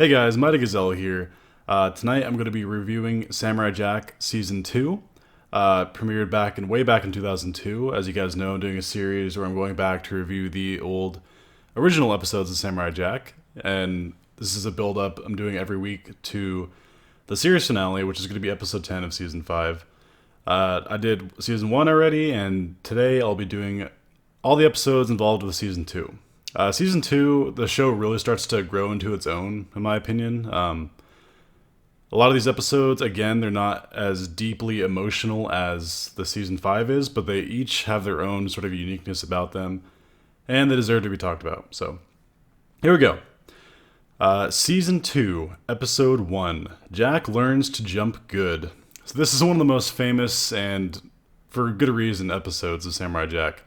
Hey guys, Mighty Gazelle here. Tonight I'm going to be reviewing Samurai Jack Season 2. Premiered way back in 2002. As you guys know, I'm doing a series where I'm going back to review the old original episodes of Samurai Jack. And this is a build-up I'm doing every week to the series finale, which is going to be episode 10 of Season 5. I did Season 1 already, and today I'll be doing all the episodes involved with Season 2. Season 2, the show really starts to grow into its own, in my opinion. A lot of these episodes, again, they're not as deeply emotional as the Season 5 is, but they each have their own sort of uniqueness about them, and they deserve to be talked about. So, here we go. Season 2, Episode 1, Jack Learns to Jump Good. So this is one of the most famous, and for good reason, episodes of Samurai Jack.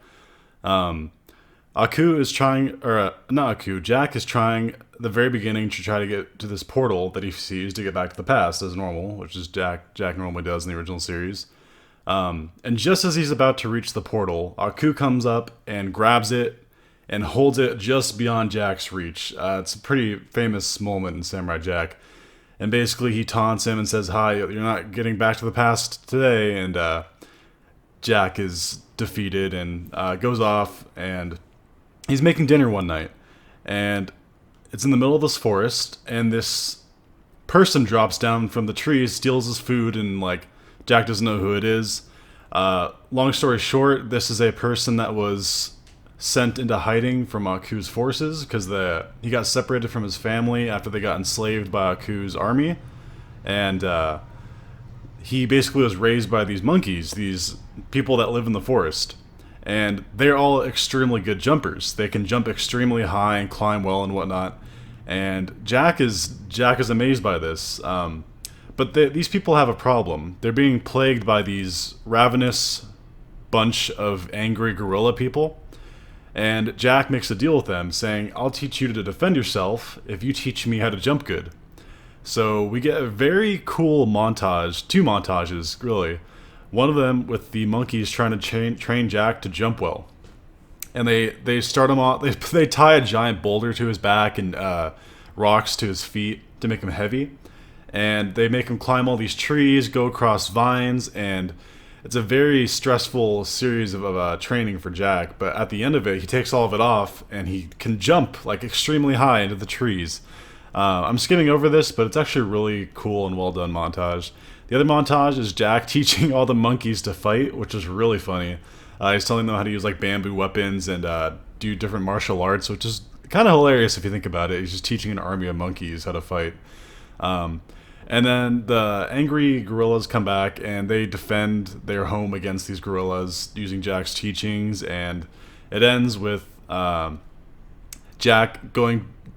Jack is trying at the very beginning to try to get to this portal that he sees to get back to the past as normal, which is Jack normally does in the original series. And just as he's about to reach the portal, Aku comes up and grabs it and holds it just beyond Jack's reach. It's a pretty famous moment in Samurai Jack. And basically he taunts him and says, "Hi, you're not getting back to the past today." And Jack is defeated and goes off, and he's making dinner one night, and it's in the middle of this forest, and this person drops down from the tree, steals his food, and Jack doesn't know who it is. Long story short, this is a person that was sent into hiding from Aku's forces because he got separated from his family after they got enslaved by Aku's army, and he basically was raised by these monkeys, these people that live in the forest. And they're all extremely good jumpers. They can jump extremely high and climb well and whatnot. And Jack is amazed by this. But these people have a problem. They're being plagued by these ravenous bunch of angry gorilla people. And Jack makes a deal with them, saying, "I'll teach you to defend yourself if you teach me how to jump good." So we get a very cool montage, two montages, really. One of them with the monkeys trying to train Jack to jump well. And they start him off, they tie a giant boulder to his back and rocks to his feet to make him heavy. And they make him climb all these trees, go across vines, and it's a very stressful series of training for Jack. But at the end of it, he takes all of it off, and he can jump extremely high into the trees. I'm skimming over this, but it's actually a really cool and well done montage. The other montage is Jack teaching all the monkeys to fight, which is really funny. He's telling them how to use bamboo weapons and do different martial arts, which is kind of hilarious if you think about it. He's just teaching an army of monkeys how to fight. And then the angry gorillas come back and they defend their home against these gorillas using Jack's teachings, and it ends with Jack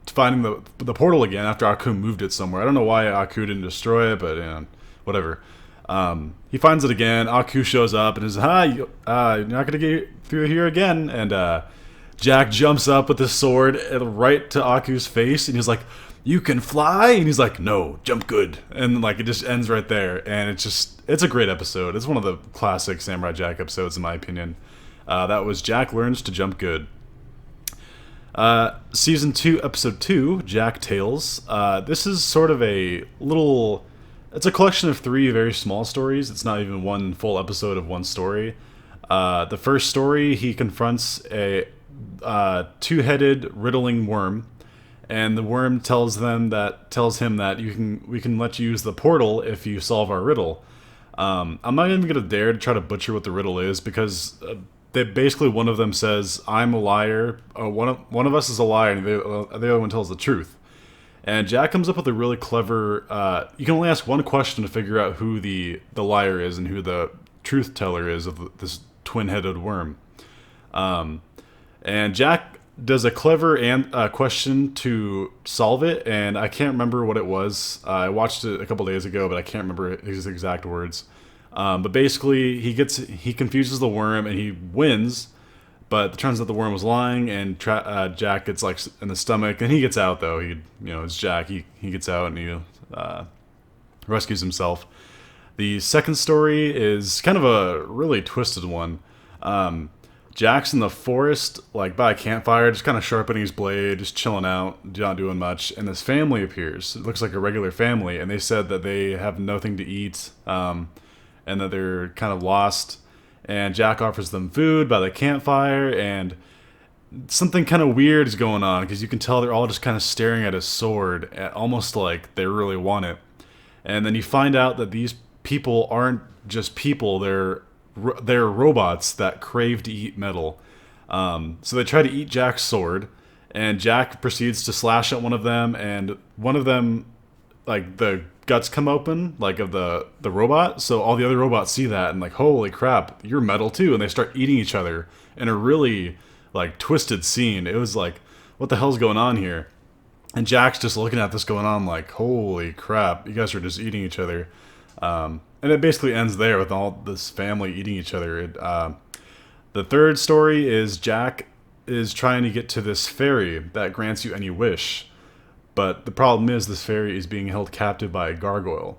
finding the portal again after Aku moved it somewhere. I don't know why Aku didn't destroy it, but whatever. He finds it again. Aku shows up and is, "Hi, you're not gonna get through here again." And Jack jumps up with his sword right to Aku's face, and he's like, "You can fly?" And he's like, "No, jump good." And it just ends right there. And it's a great episode. It's one of the classic Samurai Jack episodes, in my opinion. That was Jack Learns to Jump Good. Season 2, Episode 2, Jack Tales. This is sort of it's a collection of 3 very small stories. It's not even one full episode of one story. The first story, he confronts a two-headed riddling worm, and the worm tells him that we can let you use the portal if you solve our riddle. I'm not even gonna dare to try to butcher what the riddle is, because basically one of them says, "I'm a liar." One of us is a liar, and the other one tells the truth. And Jack comes up with a really clever. You can only ask one question to figure out who the liar is and who the truth teller is of this twin-headed worm. And Jack does a clever question to solve it, and I can't remember what it was. I watched it a couple days ago, but I can't remember his exact words. But basically, he confuses the worm and he wins. But it turns out the worm was lying, and Jack gets in the stomach, and he gets out though. It's Jack. He gets out and he rescues himself. The second story is kind of a really twisted one. Jack's in the forest, like by a campfire, just kind of sharpening his blade, just chilling out, not doing much. And this family appears. It looks like a regular family, and they said that they have nothing to eat, and that they're kind of lost. And Jack offers them food by the campfire, and something kind of weird is going on because you can tell they're all just kind of staring at his sword, almost like they really want it. And then you find out that these people aren't just people; they're robots that crave to eat metal. So they try to eat Jack's sword, and Jack proceeds to slash at one of them, and one of them, like, the guts come open, like, of the robot. So all the other robots see that and like, holy crap, you're metal too, and they start eating each other in a really like twisted scene. It was like, what the hell's going on here? And Jack's just looking at this going on like, holy crap, you guys are just eating each other. And it basically ends there with all this family eating each other. The third story is Jack is trying to get to this fairy that grants you any wish. But the problem is this fairy is being held captive by a gargoyle.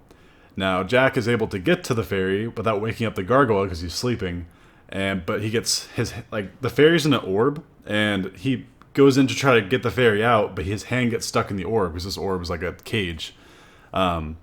Now, Jack is able to get to the fairy without waking up the gargoyle because he's sleeping. But he gets the fairy's in an orb, and he goes in to try to get the fairy out, but his hand gets stuck in the orb because this orb is like a cage. And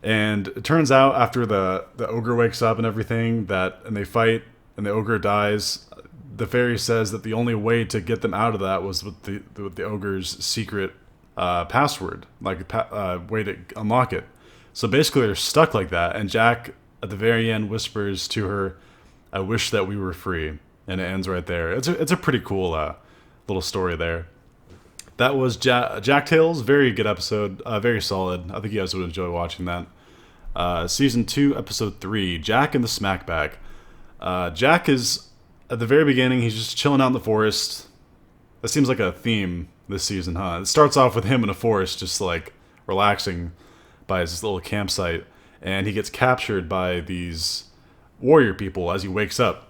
it turns out after the ogre wakes up and everything and they fight and the ogre dies, the fairy says that the only way to get them out of that was with the ogre's secret password, like a way to unlock it. So basically they're stuck like that, and Jack at the very end whispers to her, "I wish that we were free," and it ends right there. It's a pretty cool little story there. That was Jack Tales. Very good episode. Very solid. I think you guys would enjoy watching that. Season 2, Episode 3, Jack and the Smack Bag. Jack is, at the very beginning, he's just chilling out in the forest. That seems like a theme this season, huh? It starts off with him in a forest, just like relaxing by his little campsite, and he gets captured by these warrior people as he wakes up.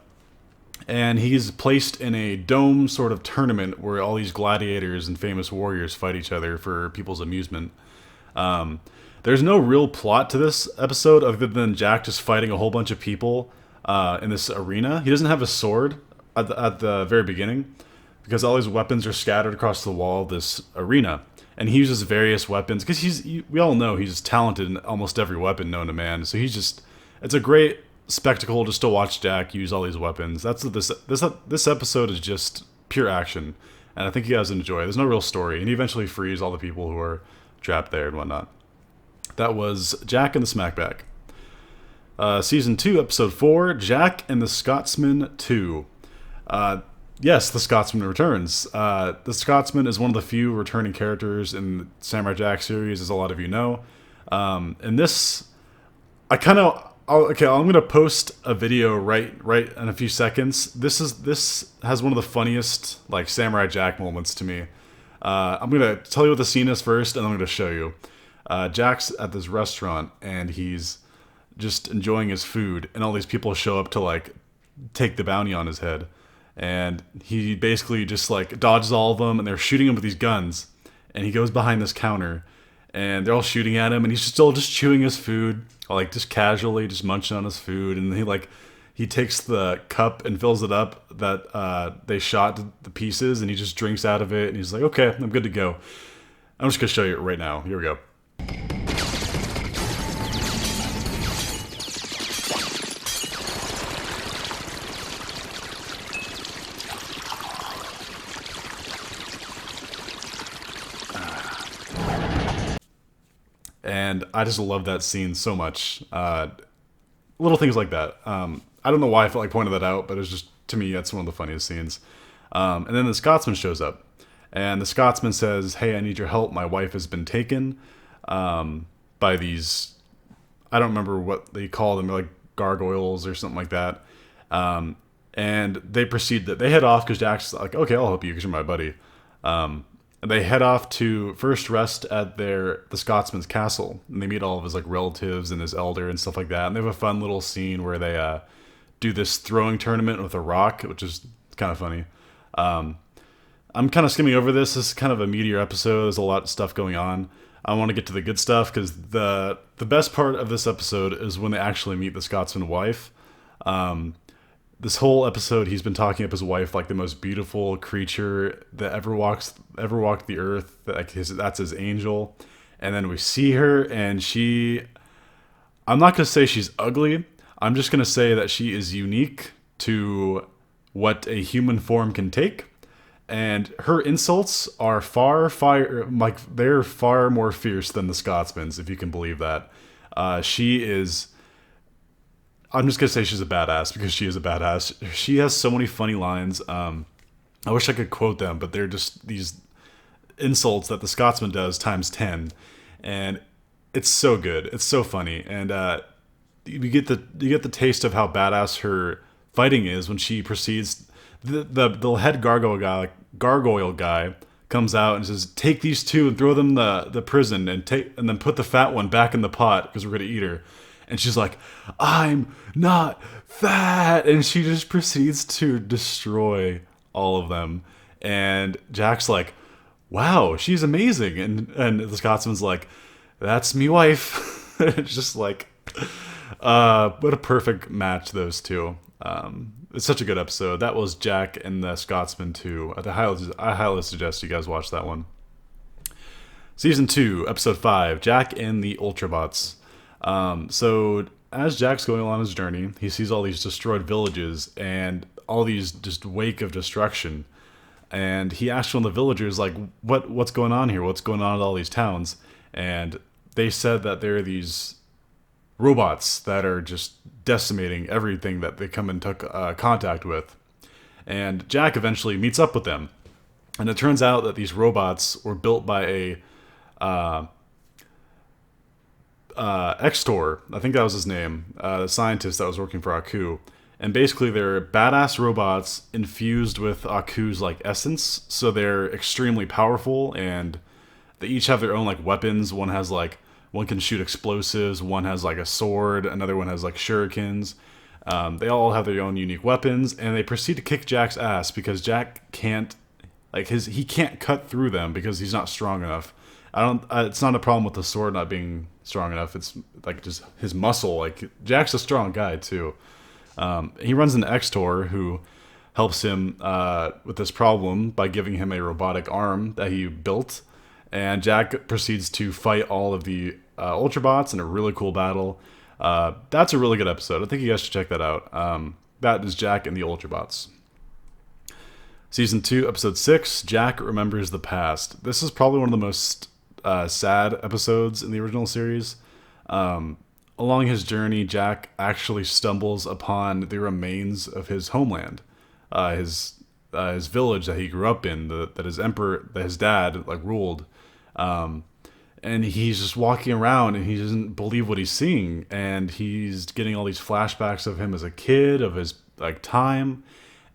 And he's placed in a dome sort of tournament where all these gladiators and famous warriors fight each other for people's amusement. There's no real plot to this episode other than Jack just fighting a whole bunch of people in this arena. He doesn't have a sword at the very beginning because all his weapons are scattered across the wall of this arena. And he uses various weapons because we all know he's talented in almost every weapon known to man. So it's a great spectacle just to watch Jack use all these weapons. That's what this episode is, just pure action, and I think you guys enjoy. There's no real story, and he eventually frees all the people who are trapped there and whatnot. That was Jack and the Smack Bag. Season 2, Episode 4, Jack and the Scotsman 2. Yes, the Scotsman returns. The Scotsman is one of the few returning characters in the Samurai Jack series, as a lot of you know. And this, I'm gonna post a video right in a few seconds. This has one of the funniest like Samurai Jack moments to me. I'm gonna tell you what the scene is first, and I'm gonna show you. Jack's at this restaurant, and he's just enjoying his food, and all these people show up to like take the bounty on his head, and he basically just like dodges all of them, and they're shooting him with these guns, and he goes behind this counter, and they're all shooting at him, and he's still just chewing his food, like just casually, just munching on his food, and he takes the cup and fills it up that they shot to the pieces, and he just drinks out of it, and he's like, okay, I'm good to go. I'm just gonna show you it right now. Here we go. And I just love that scene so much. Little things like that. I don't know why I felt like pointing that out, but it's just, to me, that's one of the funniest scenes. And then the Scotsman shows up. And the Scotsman says, hey, I need your help. My wife has been taken by these, I don't remember what they call them, like gargoyles or something like that. And they they head off because Jack's like, okay, I'll help you because you're my buddy. And they head off to first rest at the Scotsman's castle, and they meet all of his like relatives and his elder and stuff like that. And they have a fun little scene where they do this throwing tournament with a rock, which is kind of funny. I'm kind of skimming over this. This is kind of a meatier episode. There's a lot of stuff going on. I want to get to the good stuff because the best part of this episode is when they actually meet the Scotsman wife. this whole episode he's been talking up his wife like the most beautiful creature that ever walked the earth. Like that's his angel. And then we see her, and I'm not gonna say she's ugly. I'm just gonna say that she is unique to what a human form can take. And her insults are they're far more fierce than the Scotsman's, if you can believe that. She is. I'm just gonna say she's a badass because she is a badass. She has so many funny lines. I wish I could quote them, but they're just these insults that the Scotsman does times 10, and it's so good. It's so funny, and you get the taste of how badass her fighting is when she proceeds. The head gargoyle guy comes out and says, "Take these two and throw them the prison, and then put the fat one back in the pot because we're gonna eat her." And she's like, "I'm not fat," and she just proceeds to destroy all of them. And Jack's like, "Wow, she's amazing," and the Scotsman's like, "That's me wife." It's just like, what a perfect match those two. It's such a good episode. That was Jack and the Scotsman 2. I highly suggest you guys watch that one. Season 2, Episode 5, Jack and the Ultrabots. So as Jack's going along his journey, he sees all these destroyed villages and all these just wake of destruction. And he asks one of the villagers, like, what's going on here? What's going on at all these towns? And they said that there are these robots that are just decimating everything that they come into contact with. And Jack eventually meets up with them. And it turns out that these robots were built by a Extor, I think that was his name, the scientist that was working for Aku. And basically they're badass robots infused with Aku's like essence, so they're extremely powerful, and they each have their own like weapons. One can shoot explosives, one has like a sword, another one has like shurikens. They all have their own unique weapons, and they proceed to kick Jack's ass because Jack can't he can't cut through them because he's not strong enough. It's not a problem with the sword not being strong enough. It's like just his muscle. Like Jack's a strong guy too. He runs into Extor, who helps him with this problem by giving him a robotic arm that he built. And Jack proceeds to fight all of the Ultrabots in a really cool battle. That's a really good episode. I think you guys should check that out. That is Jack and the Ultrabots. Season 2, Episode 6, Jack Remembers the Past. This is probably one of the most sad episodes in the original series. Along his journey, Jack actually stumbles upon the remains of his homeland, his village that he grew up in, that his dad like ruled, and he's just walking around and he doesn't believe what he's seeing, and he's getting all these flashbacks of him as a kid, of his like time,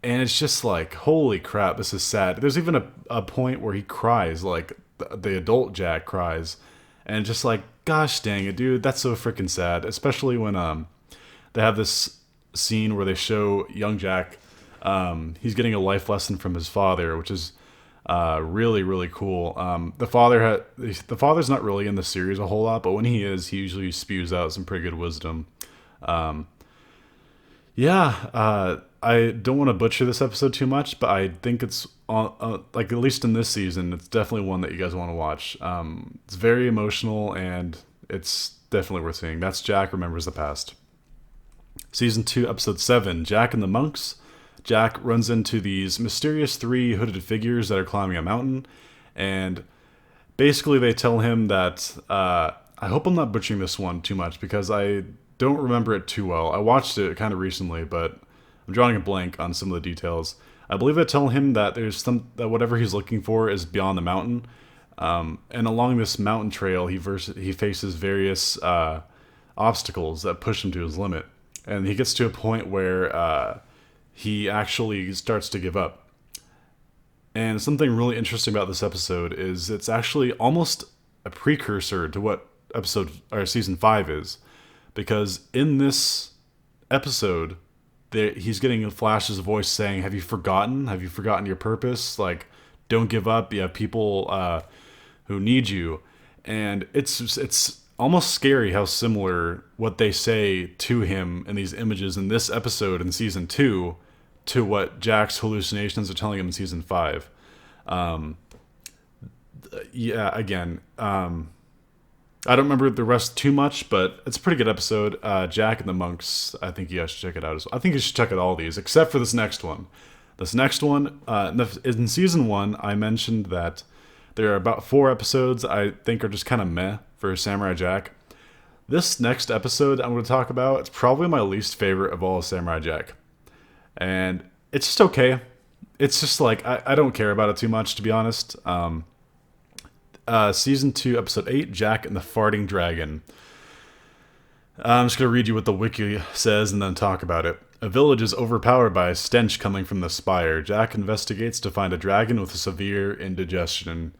and it's just like, holy crap, this is sad. There's even a point where he cries, like the adult Jack cries, and just like, gosh dang it, dude, that's so freaking sad. Especially when they have this scene where they show young Jack, he's getting a life lesson from his father, which is really, really cool. The father's not really in the series a whole lot, but when he is, he usually spews out some pretty good wisdom. I don't want to butcher this episode too much, but I think it's like, at least in this season, it's definitely one that you guys want to watch. It's very emotional, and it's definitely worth seeing. That's Jack Remembers the Past. Season 2, Episode 7, Jack and the Monks. Jack runs into these mysterious 3 hooded figures that are climbing a mountain, and basically they tell him that, I hope I'm not butchering this one too much because I don't remember it too well. I watched it kind of recently, but I'm drawing a blank on some of the details. I believe they tell him that that whatever he's looking for is beyond the mountain, and along this mountain trail, he faces various obstacles that push him to his limit, and he gets to a point where he actually starts to give up. And something really interesting about this episode is it's actually almost a precursor to what season 5 is, because in this episode, he's getting flashes of voice saying, "Have you forgotten? Have you forgotten your purpose? Like, don't give up. You have people who need you." And it's almost scary how similar what they say to him in these images in this episode in season 2 to what Jack's hallucinations are telling him in season 5. Again, I don't remember the rest too much, but it's a pretty good episode. Jack and the Monks, I think you guys should check it out as well. I think you should check out all these, except for this next one. This next one, in season 1, I mentioned that there are about 4 episodes I think are just kind of meh for Samurai Jack. This next episode I'm going to talk about, it's probably my least favorite of all of Samurai Jack. And it's just okay. It's just like, I don't care about it too much, to be honest. Season 2, episode 8, Jack and the Farting Dragon. I'm just going to read you what the wiki says and then talk about it. A village is overpowered by a stench coming from the spire. Jack investigates to find a dragon with a severe indigestion.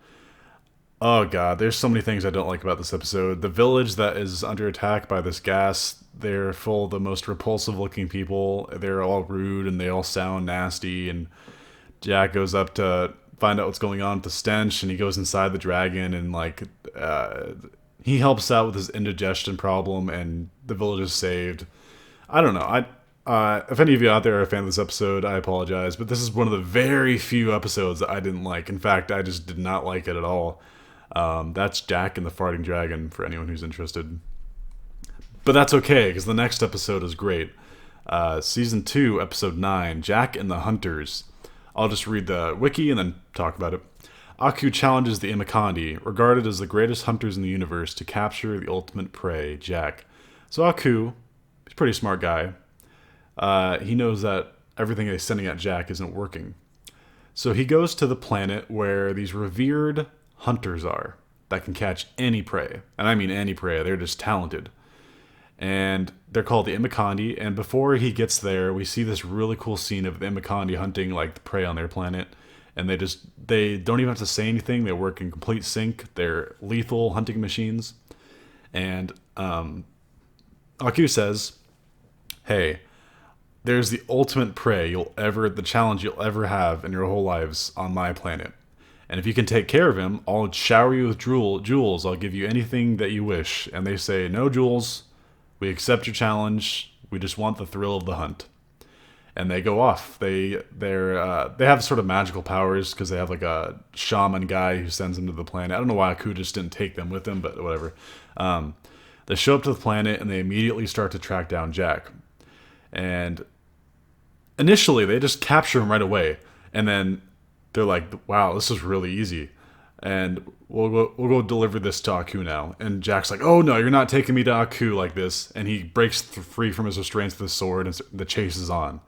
Oh god, there's so many things I don't like about this episode. The village that is under attack by this gas, they're full of the most repulsive looking people. They're all rude and they all sound nasty, and Jack goes up to find out what's going on with the stench, and he goes inside the dragon and he helps out with his indigestion problem, and the village is saved. I don't know. If any of you out there are a fan of this episode, I apologize, but this is one of the very few episodes that I didn't like. In fact, I just did not like it at all. That's Jack and the Farting Dragon, for anyone who's interested. But that's okay, because the next episode is great. Season 2, episode 9, Jack and the Hunters. I'll just read the wiki and then talk about it. Aku challenges the Imakandi, regarded as the greatest hunters in the universe, to capture the ultimate prey, Jack. So Aku, he's a pretty smart guy. He knows that everything he's sending at Jack isn't working. So he goes to the planet where these revered hunters are that can catch any prey. And I mean any prey, they're just talented. And they're called the Imakandi, and before he gets there, we see this really cool scene of the Imakandi hunting like the prey on their planet. And they don't even have to say anything, they work in complete sync. They're lethal hunting machines. And Aku says, hey, there's the ultimate prey the challenge you'll ever have in your whole lives on my planet. And if you can take care of him, I'll shower you with jewels. I'll give you anything that you wish. And they say, no jewels. We accept your challenge. We just want the thrill of the hunt. And they go off. They have sort of magical powers because they have like a shaman guy who sends them to the planet. I don't know why Aku just didn't take them with him, but whatever. They show up to the planet and they immediately start to track down Jack. And initially, they just capture him right away, and then they're like, wow, this is really easy, and we'll go deliver this to Aku now. And Jack's like, oh no, you're not taking me to Aku like this, and he breaks free from his restraints with his sword, and the chase is on.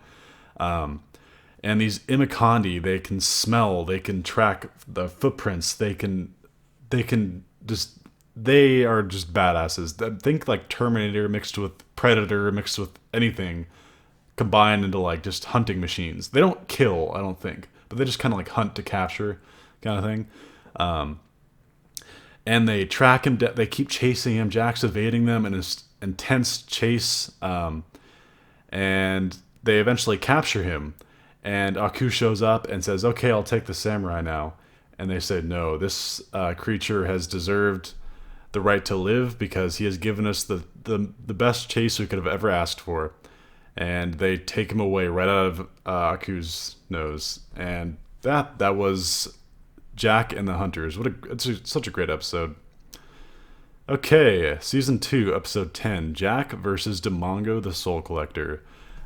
And these Imakandi, they can smell, they can track the footprints, they are just badasses. Think like Terminator mixed with Predator mixed with anything, combined into like just hunting machines. They don't kill, I don't think, but they just kind of like hunt to capture kind of thing. And they track him, they keep chasing him. Jack's evading them in this intense chase. And they eventually capture him. And Aku shows up and says, okay, I'll take the samurai now. And they say, no, this creature has deserved the right to live because he has given us the best chase we could have ever asked for. And they take him away right out of Aku's nose. And that was Jack and the Hunters. Such a great episode. Okay, Season 2, Episode 10, Jack versus Demongo the Soul Collector.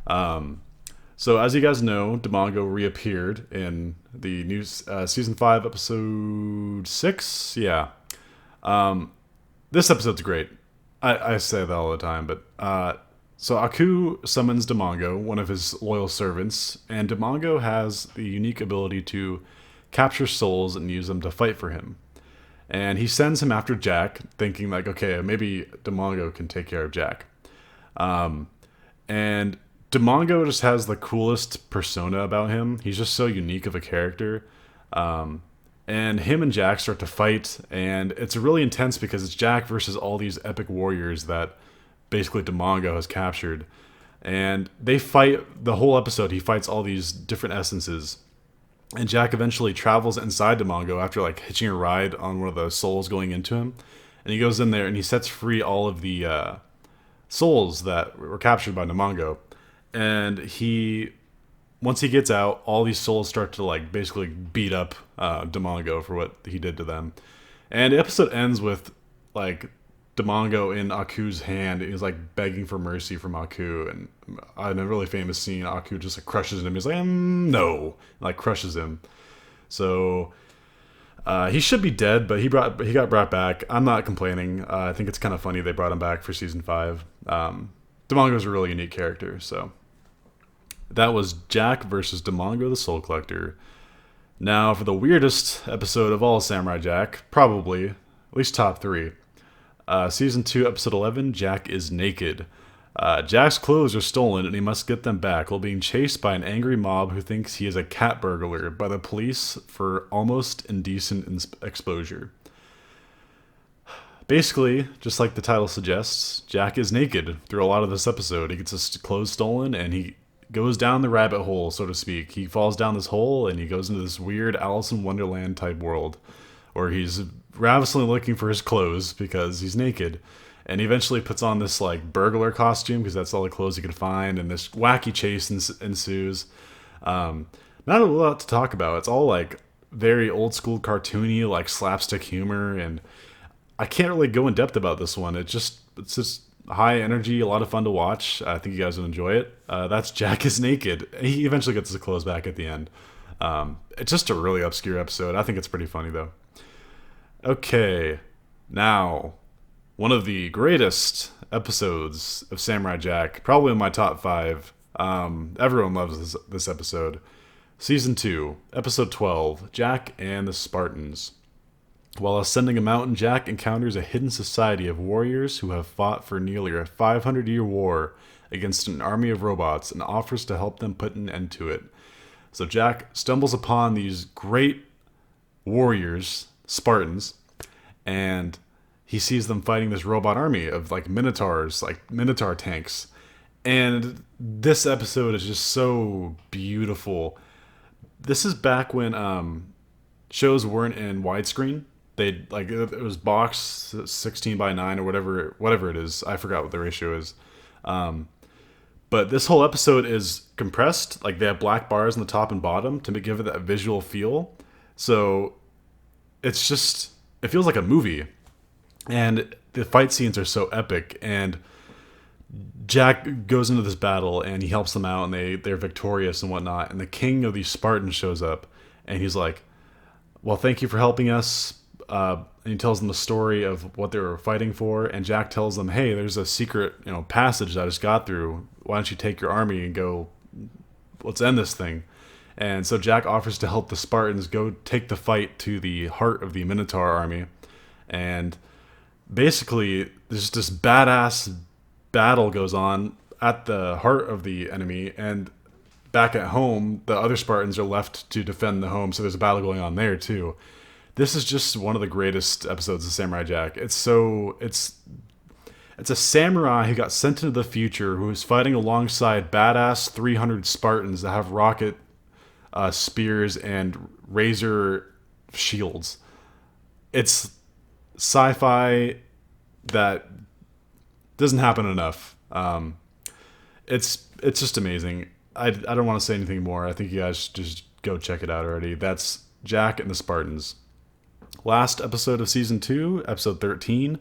So as you guys know, Demongo reappeared in the new Season 5, Episode 6. Yeah. This episode's great. I say that all the time, but... So Aku summons Demongo, one of his loyal servants, and Demongo has the unique ability to capture souls and use them to fight for him. And he sends him after Jack, thinking like, okay, maybe Demongo can take care of Jack. And Demongo just has the coolest persona about him. He's just so unique of a character. And him and Jack start to fight, and it's really intense because it's Jack versus all these epic warriors that basically Demongo has captured. And they fight the whole episode. He fights all these different essences. And Jack eventually travels inside Demongo after like hitching a ride on one of the souls going into him. and he goes in there and he sets free all of the souls that were captured by Namongo. And once he gets out, all these souls start to like basically beat up Damongo for what he did to them. And the episode ends with like Damongo in Aku's hand. He's like begging for mercy from Aku, and in a really famous scene, Aku just like crushes him. He's like, no, like crushes him. So he should be dead, but he got brought back. I'm not complaining. I think it's kind of funny they brought him back for season 5. Damongo's a really unique character. So that was Jack versus Damongo the Soul Collector. Now for the weirdest episode of all Samurai Jack, probably at least top 3. Season 2, episode 11, Jack is naked. Jack's clothes are stolen and he must get them back while being chased by an angry mob who thinks he is a cat burglar by the police for almost indecent exposure. Basically, just like the title suggests, Jack is naked through a lot of this episode. He gets his clothes stolen and he goes down the rabbit hole, so to speak. He falls down this hole and he goes into this weird Alice in Wonderland type world where he's ravenously looking for his clothes because he's naked. And he eventually puts on this like burglar costume because that's all the clothes he could find, and this wacky chase ensues. Not a lot to talk about. It's all like very old school cartoony, like slapstick humor, and I can't really go in depth about this one. It's just high energy, a lot of fun to watch. I think you guys will enjoy it. That's Jack is Naked. He eventually gets his clothes back at the end. It's just a really obscure episode. I think it's pretty funny though. Okay, now one of the greatest episodes of Samurai Jack, probably in my top 5. Everyone loves this episode. Season 2, episode 12, Jack and the Spartans. While ascending a mountain, Jack encounters a hidden society of warriors who have fought for nearly a 500-year war against an army of robots and offers to help them put an end to it. So Jack stumbles upon these great warriors, Spartans, and he sees them fighting this robot army of like minotaurs, like minotaur tanks. And this episode is just so beautiful. This is back when shows weren't in widescreen. They like it was box 16:9 or whatever it is. I forgot what the ratio is. But this whole episode is compressed. Like they have black bars on the top and bottom to give it that visual feel. So it feels like a movie. And the fight scenes are so epic. And Jack goes into this battle and he helps them out and they're victorious and whatnot. And the king of these Spartans shows up and he's like, well, thank you for helping us. And he tells them the story of what they were fighting for. And Jack tells them, hey, there's a secret, passage that I just got through. Why don't you take your army and go, let's end this thing. And so Jack offers to help the Spartans go take the fight to the heart of the Minotaur army. And basically, there's this badass battle goes on at the heart of the enemy. And back at home, the other Spartans are left to defend the home. So there's a battle going on there, too. This is just one of the greatest episodes of Samurai Jack. It's a samurai who got sent into the future who is fighting alongside badass 300 Spartans that have rocket spears and razor shields. It's sci-fi that doesn't happen enough. It's just amazing. I don't want to say anything more. I think you guys should just go check it out already. That's Jack and the Spartans. Last episode of season 2, episode 13,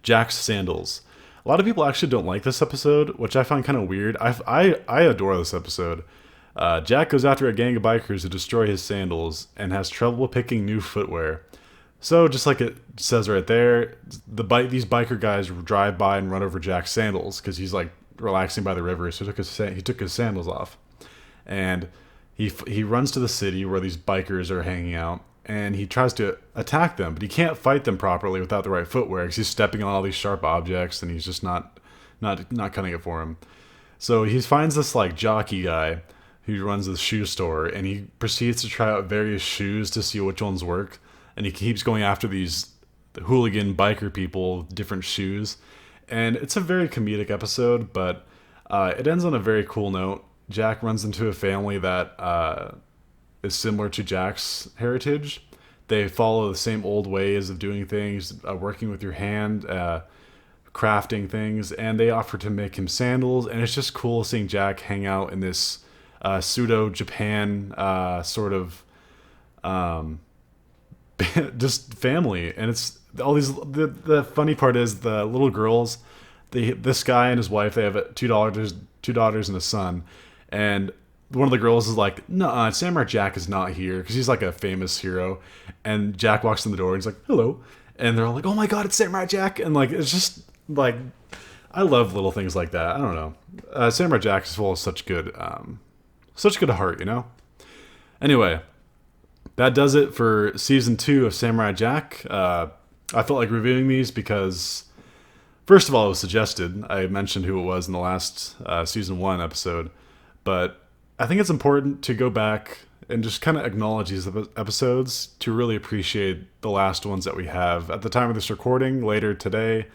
Jack's Sandals. A lot of people actually don't like this episode, which I find kind of weird. I adore this episode. Jack goes after a gang of bikers to destroy his sandals and has trouble picking new footwear. So, just like it says right there, these biker guys drive by and run over Jack's sandals because he's like relaxing by the river. So he took his sandals off, and he runs to the city where these bikers are hanging out. And he tries to attack them, but he can't fight them properly without the right footwear because he's stepping on all these sharp objects and he's just not cutting it for him. So he finds this like jockey guy who runs this shoe store, and he proceeds to try out various shoes to see which ones work. And he keeps going after these hooligan biker people with different shoes. And it's a very comedic episode, but it ends on a very cool note. Jack runs into a family that is similar to Jack's heritage. They follow the same old ways of doing things, working with your hand, crafting things, and they offer to make him sandals. And it's just cool seeing Jack hang out in this pseudo Japan sort of just family. And it's all these. The funny part is the little girls. This guy and his wife, they have two daughters and a son, and one of the girls is like, "No, Samurai Jack is not here," because he's like a famous hero. And Jack walks in the door and he's like, "Hello," and they're all like, "Oh my god, it's Samurai Jack!" And like, it's just like, I love little things like that. I don't know. Samurai Jack is full of such good heart, you know. Anyway, that does it for season 2 of Samurai Jack. I felt like reviewing these because, first of all, it was suggested. I mentioned who it was in the last season 1 episode, but I think it's important to go back and just kind of acknowledge these episodes to really appreciate the last ones that we have. At the time of this recording, later today,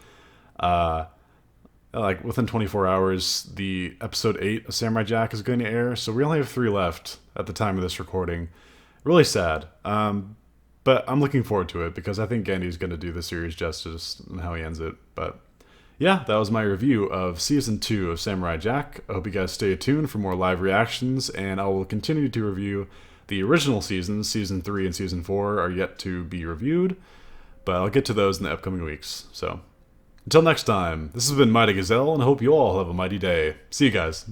like within 24 hours, the episode 8 of Samurai Jack is going to air, so we only have 3 left at the time of this recording. Really sad, but I'm looking forward to it because I think Gandhi's going to do the series justice and how he ends it. But yeah, that was my review of Season 2 of Samurai Jack. I hope you guys stay tuned for more live reactions, and I will continue to review the original seasons. Season 3 and Season 4 are yet to be reviewed, but I'll get to those in the upcoming weeks. So, until next time, this has been Mighty Gazelle, and I hope you all have a mighty day. See you guys.